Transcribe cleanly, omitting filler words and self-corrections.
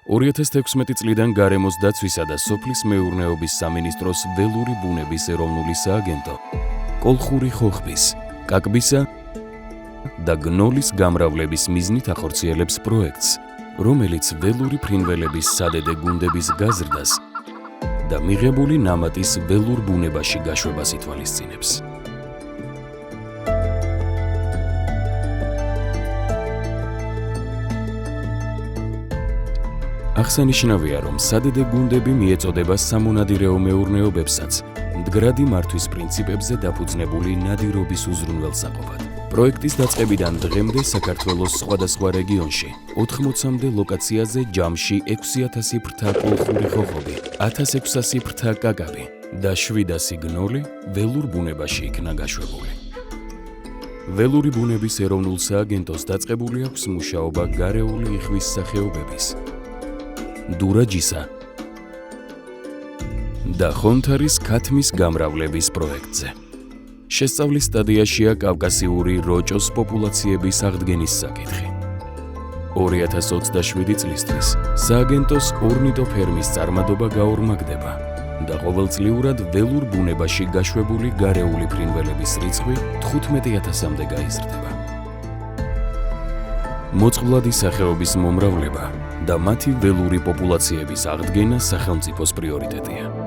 2016 წლიდან გარემოს დაცვისა და სოფლის მეურნეობის სამინისტროს ველური ბუნების ეროვნული სააგენტო კოლხური ხოხბის, კაკბისა და გნოლის გამრავლების მიზნით ახორციელებს პროექტს, რომელიც ველური ფრინველების სადედე გუნდების გაზრდას და მიღებული ნამატის ველურ ბუნებაში გაშვებას ითვალისწინებს. აღსანიშნავია, რომ სადედე გუნდები მიეწოდება სამონადირეო მეურნეობებსაც, მდგრადი მართვის პრინციპებზე დაფუძნებული ნადირობის უზრუნველსაყოფად. პროექტის დაწყებიდან დღემდე საქართველოს სხვადასხვა რეგიონში 80-მდე ლოკაციაზე ჯამში 6000 ფრთა კოლხური ხოხობი, 1600 ფრთა კაკაბი და 700 გნოლი ველურ ბუნებაში იქნა გაშვებული. ველური ბუნების ეროვნულ სააგენტოს დაწყებული აქვს მუშაობა გარეული იხვის სახეობების, დურაჯისა და ხონთარის ქათმის გამრავლების პროექტზე. შესწავლის სტადიაშია კავკასიური როჭოს პოპულაციების აღდგენის საკითხი. 2027 წლისთვის სააგენტოს ორნიტო ფერმის წარმადობა გაორმაგდება და ყოველწლიურად ველურ ბუნებაში გაშვებული გარეული ფრინველების რიცხვი 15000-მდე გაიზრდება. მოწყვლადი სახეობის მომრავლება და მათი ველური პოპულაციების აღდგენა სახელმწიფოს პრიორიტეტია.